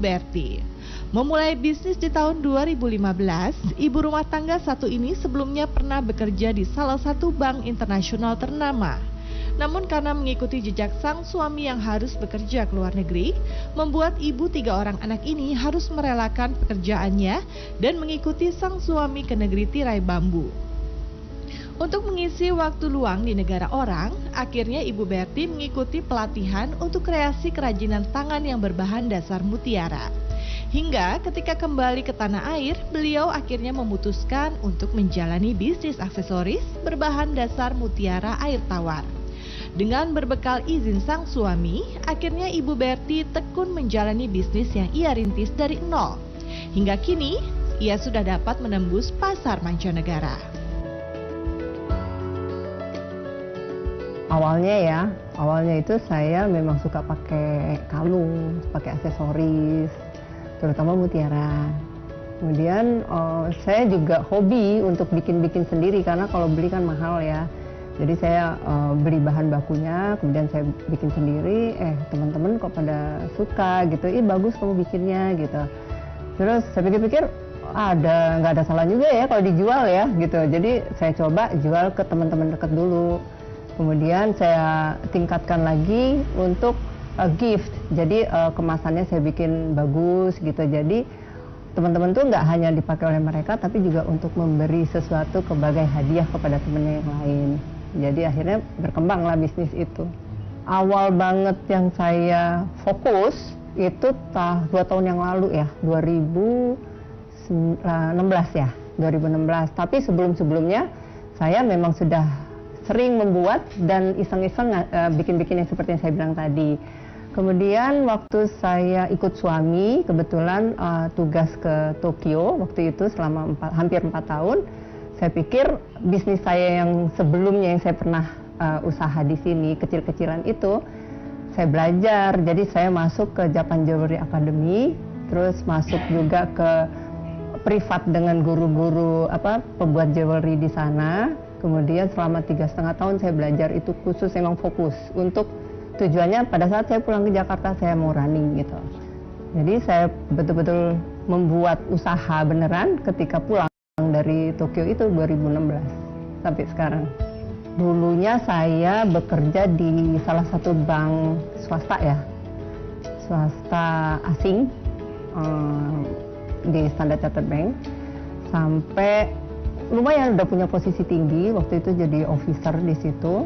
Berti. Memulai bisnis di tahun 2015, ibu rumah tangga satu ini sebelumnya pernah bekerja di salah satu bank internasional ternama. Namun karena mengikuti jejak sang suami yang harus bekerja ke luar negeri, membuat ibu 3 orang anak ini harus merelakan pekerjaannya dan mengikuti sang suami ke negeri tirai bambu. Untuk mengisi waktu luang di negara orang, akhirnya Ibu Berti mengikuti pelatihan untuk kreasi kerajinan tangan yang berbahan dasar mutiara. Hingga ketika kembali ke tanah air, beliau akhirnya memutuskan untuk menjalani bisnis aksesoris berbahan dasar mutiara air tawar. Dengan berbekal izin sang suami, akhirnya Ibu Berti tekun menjalani bisnis yang ia rintis dari nol. Hingga kini, ia sudah dapat menembus pasar mancanegara. Awalnya itu saya memang suka pakai kalung, pakai aksesoris, terutama mutiara. Kemudian saya juga hobi untuk bikin-bikin sendiri karena kalau beli kan mahal ya. Jadi saya beli bahan bakunya, kemudian saya bikin sendiri. Teman-teman kok pada suka gitu, bagus kamu bikinnya gitu. Terus saya pikir-pikir nggak ada salah juga ya kalau dijual ya gitu. Jadi saya coba jual ke teman-teman dekat dulu. Kemudian saya tingkatkan lagi untuk gift. Jadi kemasannya saya bikin bagus gitu. Jadi teman-teman tuh nggak hanya dipakai oleh mereka, tapi juga untuk memberi sesuatu sebagai hadiah kepada temannya yang lain. Jadi akhirnya berkembanglah bisnis itu. Awal banget yang saya fokus itu 2 tahun yang lalu ya, 2016 ya, 2016. Tapi sebelum-sebelumnya saya memang sudah sering membuat dan iseng-iseng bikin-bikin yang seperti yang saya bilang tadi. Kemudian waktu saya ikut suami, kebetulan tugas ke Tokyo waktu itu selama hampir 4 tahun, saya pikir bisnis saya yang sebelumnya yang saya pernah usaha di sini, kecil-kecilan itu, saya belajar. Jadi saya masuk ke Japan Jewelry Academy, terus masuk juga ke privat dengan guru-guru pembuat jewelry di sana. Kemudian selama 3,5 tahun saya belajar itu khusus memang fokus untuk tujuannya pada saat saya pulang ke Jakarta saya mau running gitu. Jadi saya betul-betul membuat usaha beneran ketika pulang dari Tokyo itu 2016 sampai sekarang. Dulunya saya bekerja di salah satu bank swasta asing di Standard Chartered Bank, sampai lumayan udah punya posisi tinggi, waktu itu jadi officer di situ.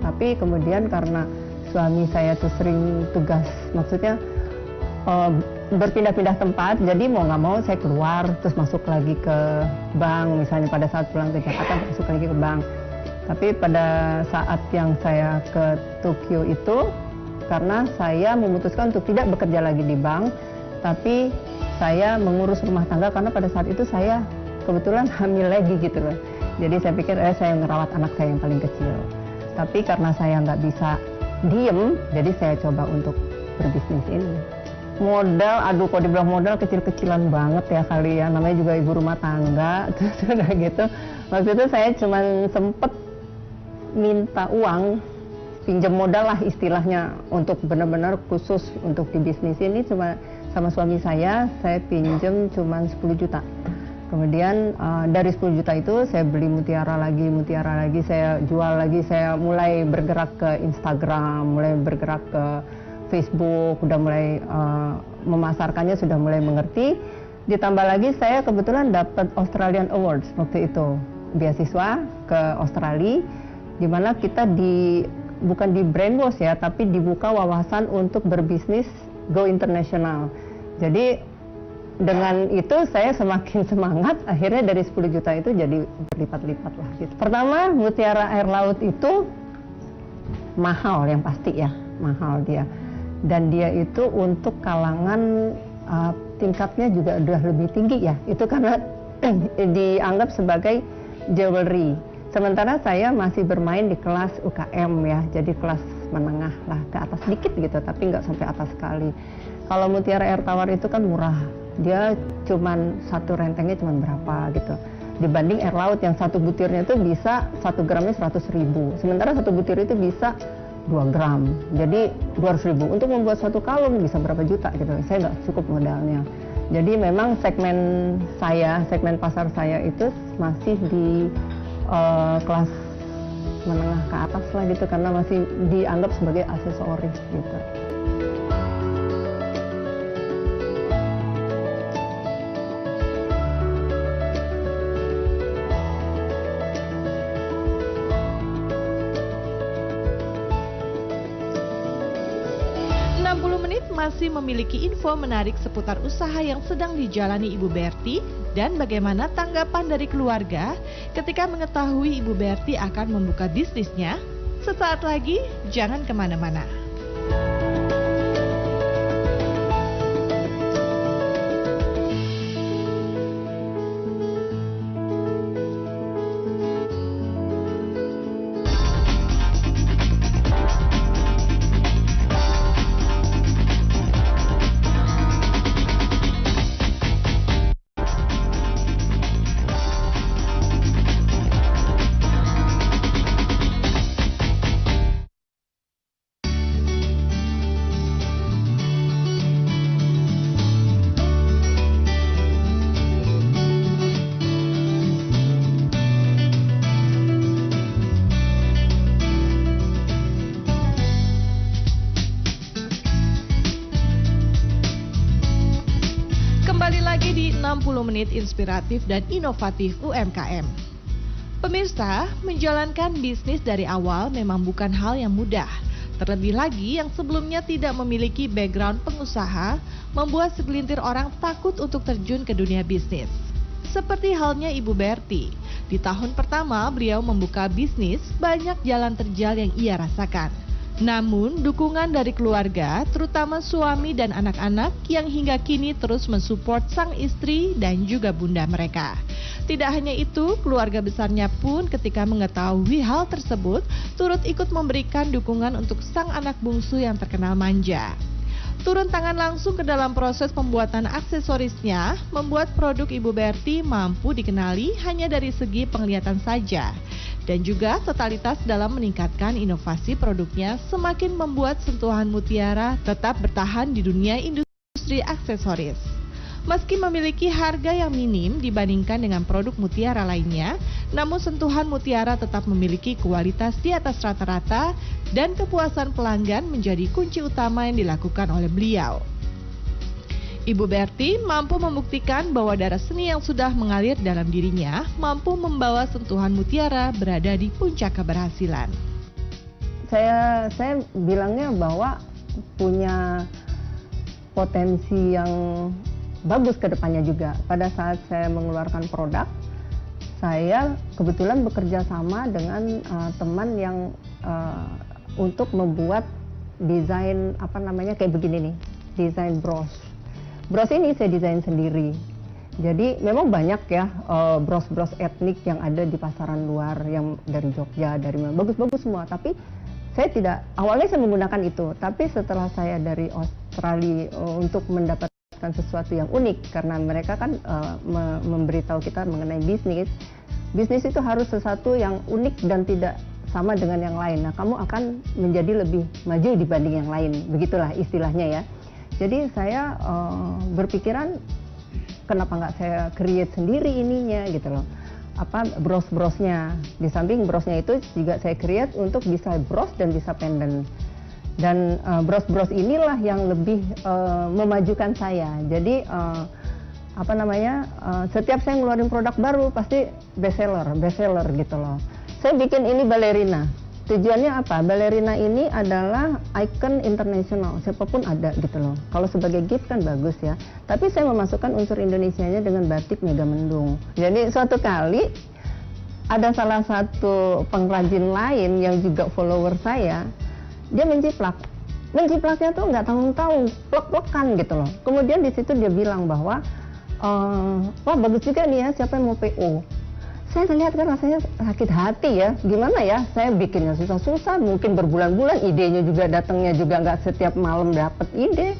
Tapi kemudian karena suami saya tuh sering tugas, maksudnya berpindah-pindah tempat, jadi mau nggak mau saya keluar terus masuk lagi ke bank, misalnya pada saat pulang ke Jakarta masuk lagi ke bank. Tapi pada saat yang saya ke Tokyo itu, karena saya memutuskan untuk tidak bekerja lagi di bank, tapi saya mengurus rumah tangga karena pada saat itu saya kebetulan hamil lagi gitu loh. Jadi saya pikir saya ngerawat anak saya yang paling kecil. Tapi karena saya nggak bisa diem, jadi saya coba untuk berbisnis ini. Modal, kalau dibilang modal kecil-kecilan banget ya kali ya, namanya juga ibu rumah tangga. Terus udah gitu, waktu itu saya cuma sempet minta uang, pinjam modal lah istilahnya, untuk benar-benar khusus untuk di bisnis ini, cuma sama suami saya pinjam cuma 10 juta. Kemudian dari 10 juta itu saya beli mutiara lagi, saya jual lagi, saya mulai bergerak ke Instagram, mulai bergerak ke Facebook, udah mulai memasarkannya, sudah mulai mengerti. Ditambah lagi saya kebetulan dapat Australian Awards waktu itu, beasiswa ke Australia, di mana kita bukan di brainwash ya, tapi dibuka wawasan untuk berbisnis go international. Jadi dengan itu saya semakin semangat, akhirnya dari 10 juta itu jadi berlipat-lipat lah gitu. Pertama, mutiara air laut itu mahal yang pasti ya, mahal dia. Dan dia itu untuk kalangan tingkatnya juga udah lebih tinggi ya, itu karena dianggap sebagai jewelry. Sementara saya masih bermain di kelas UKM ya, jadi kelas menengah lah, ke atas dikit gitu, tapi nggak sampai atas sekali. Kalau mutiara air tawar itu kan murah, dia cuman satu rentengnya cuman berapa gitu. Dibanding air laut yang satu butirnya itu bisa 1 gramnya 100.000. Sementara satu butir itu bisa 2 gram. Jadi 200.000 untuk membuat satu kalung bisa berapa juta gitu. Saya nggak cukup modalnya. Jadi memang segmen pasar saya itu masih di kelas menengah ke atas lah gitu, karena masih dianggap sebagai aksesoris gitu. 60 menit masih memiliki info menarik seputar usaha yang sedang dijalani Ibu Berti dan bagaimana tanggapan dari keluarga ketika mengetahui Ibu Berti akan membuka bisnisnya. Sesaat lagi, jangan kemana-mana. Kembali lagi di 60 menit inspiratif dan inovatif UMKM. Pemirsa, menjalankan bisnis dari awal memang bukan hal yang mudah. Terlebih lagi yang sebelumnya tidak memiliki background pengusaha, membuat segelintir orang takut untuk terjun ke dunia bisnis. Seperti halnya Ibu Berti. Di tahun pertama beliau membuka bisnis, banyak jalan terjal yang ia rasakan. Namun, dukungan dari keluarga, terutama suami dan anak-anak yang hingga kini terus mensupport sang istri dan juga bunda mereka. Tidak hanya itu, keluarga besarnya pun ketika mengetahui hal tersebut, turut ikut memberikan dukungan untuk sang anak bungsu yang terkenal manja. Turun tangan langsung ke dalam proses pembuatan aksesorisnya, membuat produk Ibu Berti mampu dikenali hanya dari segi penglihatan saja. Dan juga totalitas dalam meningkatkan inovasi produknya semakin membuat sentuhan mutiara tetap bertahan di dunia industri aksesoris. Meski memiliki harga yang minim dibandingkan dengan produk mutiara lainnya, namun sentuhan mutiara tetap memiliki kualitas di atas rata-rata dan kepuasan pelanggan menjadi kunci utama yang dilakukan oleh beliau. Ibu Berti mampu membuktikan bahwa darah seni yang sudah mengalir dalam dirinya mampu membawa sentuhan mutiara berada di puncak keberhasilan. Saya bilangnya bahwa punya potensi yang bagus ke depannya juga. Pada saat saya mengeluarkan produk, saya kebetulan bekerja sama dengan teman yang untuk membuat desain kayak begini nih, desain bros. Bros ini saya desain sendiri. Jadi memang banyak ya bros-bros etnik yang ada di pasaran luar yang dari Jogja, dari mana, bagus-bagus semua. Tapi awalnya saya menggunakan itu. Tapi setelah saya dari Australia untuk mendapatkan sesuatu yang unik, karena mereka kan memberitahu kita mengenai bisnis. Bisnis itu harus sesuatu yang unik dan tidak sama dengan yang lain. Nah, kamu akan menjadi lebih maju dibanding yang lain. Begitulah istilahnya ya. Jadi saya berpikiran kenapa nggak saya create sendiri ininya gitu loh. Bros-brosnya. Di samping brosnya itu juga saya create untuk bisa bros dan bisa pendant. Dan bros-bros inilah yang lebih memajukan saya. Jadi setiap saya ngeluarin produk baru pasti best seller gitu loh. Saya bikin ini balerina. Tujuannya apa? Balerina ini adalah ikon internasional, siapapun ada gitu loh. Kalau sebagai gift kan bagus ya. Tapi saya memasukkan unsur Indonesianya dengan batik Megamendung. Jadi suatu kali ada salah satu pengrajin lain yang juga follower saya, dia menjiplak. Menjiplaknya tuh nggak tanggung-tanggung, plek-plekan gitu loh. Kemudian di situ dia bilang bahwa, wah bagus juga nih ya, siapa yang mau PO? Saya lihat kan rasanya sakit hati ya, gimana ya, saya bikinnya susah-susah, mungkin berbulan-bulan, idenya juga datangnya juga nggak setiap malam dapat ide.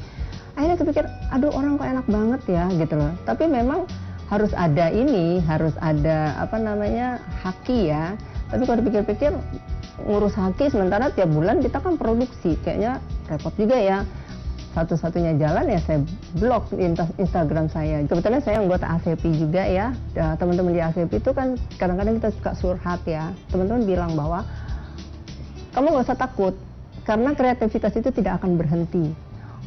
Akhirnya saya pikir, aduh orang kok enak banget ya gitu loh. Tapi memang harus ada haki ya. Tapi kalau dipikir-pikir ngurus haki sementara tiap bulan kita kan produksi, kayaknya repot juga ya. Satu-satunya jalan ya saya blok Instagram saya. Kebetulan saya anggota ACP juga ya. Teman-teman di ACP itu kan kadang-kadang kita suka surhat ya. Teman-teman bilang bahwa kamu nggak usah takut karena kreativitas itu tidak akan berhenti.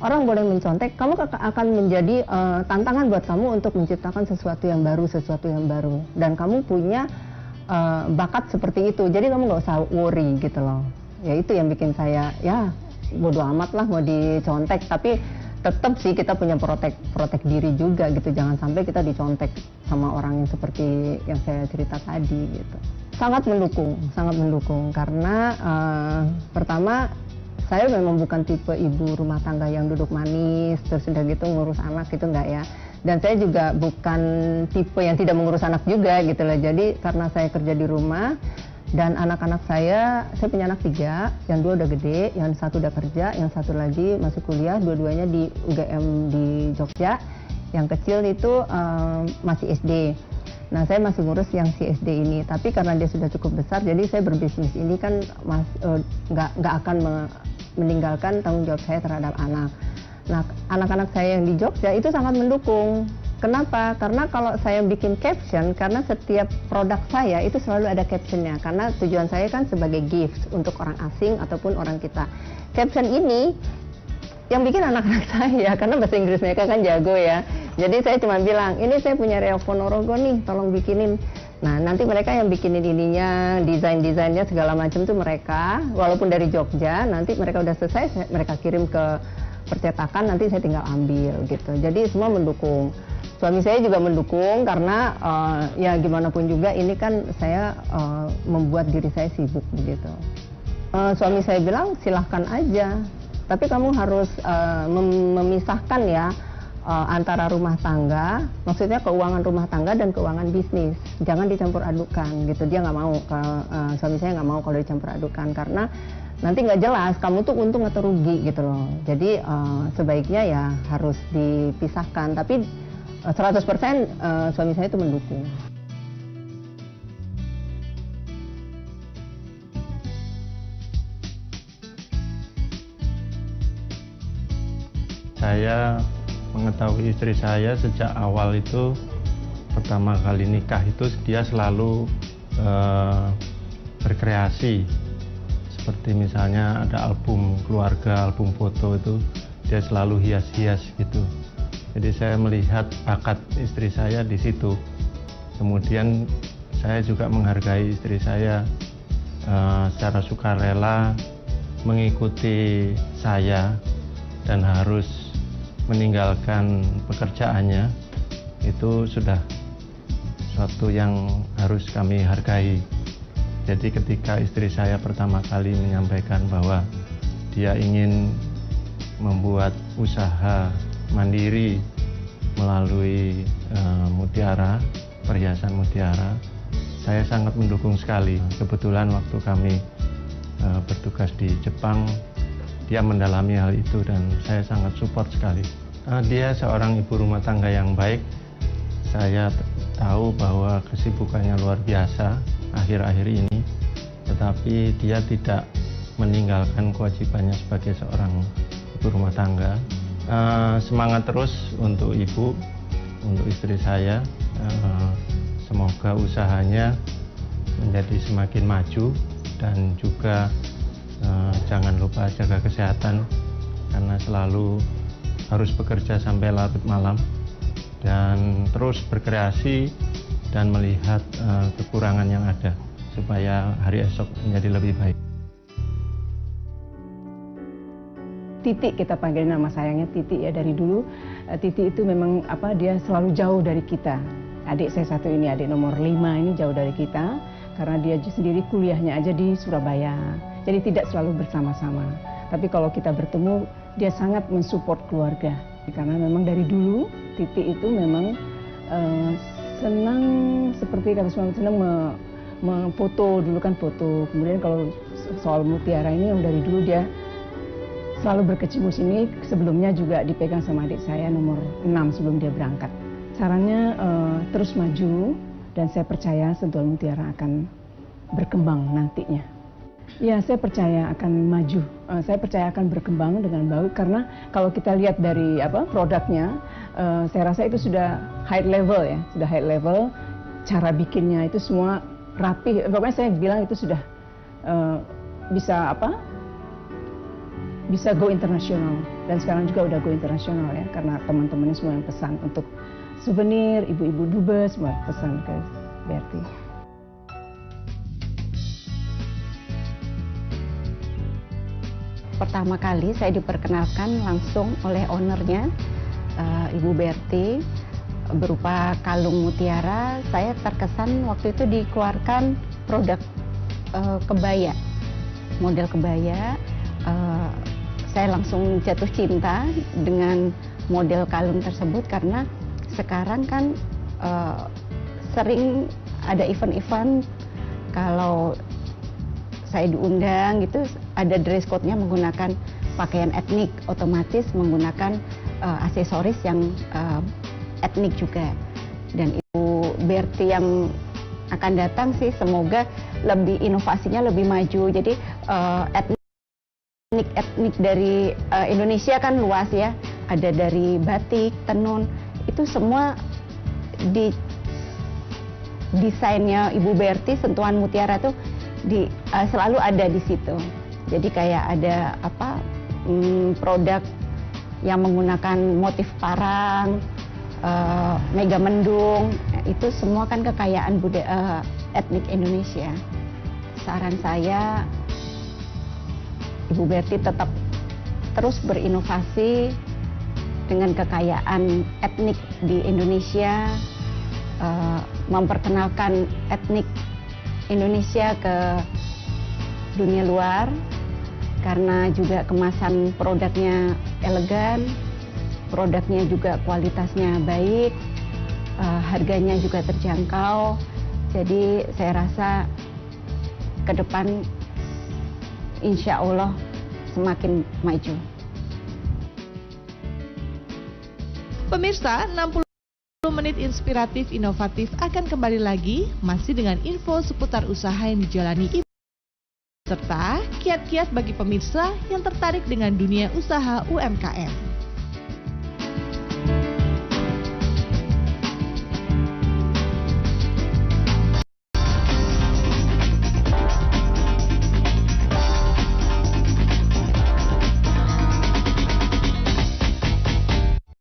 Orang boleh mencontek, kamu akan menjadi tantangan buat kamu untuk menciptakan sesuatu yang baru. Dan kamu punya bakat seperti itu. Jadi kamu nggak usah worry gitu loh. Ya itu yang bikin saya ya bodo amat lah mau dicontek, tapi tetap sih kita punya protek diri juga gitu, jangan sampai kita dicontek sama orang yang seperti yang saya cerita tadi gitu. Sangat mendukung karena pertama saya memang bukan tipe ibu rumah tangga yang duduk manis terus udah gitu ngurus anak gitu, enggak ya. Dan saya juga bukan tipe yang tidak mengurus anak juga gitu loh. Jadi karena saya kerja di rumah dan anak-anak saya punya anak 3, yang 2 udah gede, yang 1 udah kerja, yang 1 lagi masih kuliah, dua-duanya di UGM di Jogja. Yang kecil itu masih SD. Nah saya masih ngurus yang si SD ini, tapi karena dia sudah cukup besar, jadi saya berbisnis ini kan nggak akan meninggalkan tanggung jawab saya terhadap anak. Nah anak-anak saya yang di Jogja itu sangat mendukung. Kenapa? Karena kalau saya bikin caption, karena setiap produk saya itu selalu ada captionnya. Karena tujuan saya kan sebagai gift untuk orang asing ataupun orang kita. Caption ini yang bikin anak-anak saya, karena bahasa Inggris mereka kan jago ya. Jadi saya cuma bilang, ini saya punya Reok Ponorogo nih, tolong bikinin. Nah nanti mereka yang bikinin ininya, desainnya segala macam tuh mereka. Walaupun dari Jogja, nanti mereka udah selesai, mereka kirim ke percetakan, nanti saya tinggal ambil gitu. Jadi semua mendukung. Suami saya juga mendukung karena ya gimana pun juga ini kan saya membuat diri saya sibuk begitu. Suami saya bilang silahkan aja, tapi kamu harus memisahkan ya antara rumah tangga, maksudnya keuangan rumah tangga dan keuangan bisnis. Jangan dicampur adukan gitu. Dia nggak mau, suami saya nggak mau kalau dicampur adukan karena nanti nggak jelas kamu tuh untung atau rugi gitu loh. Jadi sebaiknya ya harus dipisahkan. Tapi 100% suami saya itu mendukung. Saya mengetahui istri saya sejak awal itu, pertama kali nikah itu dia selalu berkreasi. Seperti misalnya ada album keluarga, album foto itu dia selalu hias-hias gitu. Jadi saya melihat bakat istri saya di situ. Kemudian saya juga menghargai istri saya secara sukarela mengikuti saya dan harus meninggalkan pekerjaannya. Itu sudah suatu yang harus kami hargai. Jadi ketika istri saya pertama kali menyampaikan bahwa dia ingin membuat usaha mandiri melalui mutiara, perhiasan mutiara, saya sangat mendukung sekali. Kebetulan waktu kami bertugas di Jepang, dia mendalami hal itu dan saya sangat support sekali. Dia seorang ibu rumah tangga yang baik. Saya tahu bahwa kesibukannya luar biasa akhir-akhir ini, tetapi dia tidak meninggalkan kewajibannya sebagai seorang ibu rumah tangga. Semangat terus untuk ibu, untuk istri saya. Semoga usahanya menjadi semakin maju dan juga jangan lupa jaga kesehatan karena selalu harus bekerja sampai larut malam dan terus berkreasi dan melihat kekurangan yang ada supaya hari esok menjadi lebih baik. Titi, kita panggil nama sayangnya Titi ya, dari dulu Titi itu memang dia selalu jauh dari kita. Adik saya satu ini, adik nomor 5 ini jauh dari kita karena dia sendiri kuliahnya aja di Surabaya. Jadi tidak selalu bersama-sama. Tapi kalau kita bertemu, dia sangat mensupport keluarga. Karena memang dari dulu Titi itu memang senang, seperti kata suami, senang memfoto, dulu kan foto. Kemudian kalau soal mutiara ini yang dari dulu dia selalu berkecimpung sini. Sebelumnya juga dipegang sama adik saya nomor 6 sebelum dia berangkat. Sarannya terus maju dan saya percaya Sentuhan Mutiara akan berkembang nantinya. Ya, saya percaya akan maju. Saya percaya akan berkembang dengan baik karena kalau kita lihat dari produknya, saya rasa itu sudah high level ya, sudah high level. Cara bikinnya itu semua rapi. Pokoknya saya bilang itu sudah bisa go internasional, dan sekarang juga udah go internasional ya, karena teman-temannya semua yang pesan untuk souvenir, ibu-ibu dubes semua pesan ke Berti. Pertama kali saya diperkenalkan langsung oleh ownernya, Ibu Berti, berupa kalung mutiara. Saya terkesan waktu itu dikeluarkan produk kebaya, model kebaya. Saya langsung jatuh cinta dengan model kalung tersebut karena sekarang kan sering ada event-event, kalau saya diundang gitu ada dress code-nya menggunakan pakaian etnik, otomatis menggunakan aksesoris yang etnik juga. Dan Ibu Berti yang akan datang sih semoga lebih inovasinya lebih maju. Jadi etnik dari Indonesia kan luas ya, ada dari batik, tenun, itu semua di desainnya Ibu Berti, sentuhan mutiara tuh selalu ada di situ. Jadi kayak ada produk yang menggunakan motif parang, mega mendung, itu semua kan kekayaan budaya etnik Indonesia. Saran saya, Ibu Berti tetap terus berinovasi dengan kekayaan etnik di Indonesia, memperkenalkan etnik Indonesia ke dunia luar, karena juga kemasan produknya elegan, produknya juga kualitasnya baik, harganya juga terjangkau. Jadi saya rasa ke depan insya Allah semakin maju. Pemirsa, 60 menit inspiratif inovatif akan kembali lagi, masih dengan info seputar usaha yang dijalani Ibu, serta kiat-kiat bagi pemirsa yang tertarik dengan dunia usaha UMKM.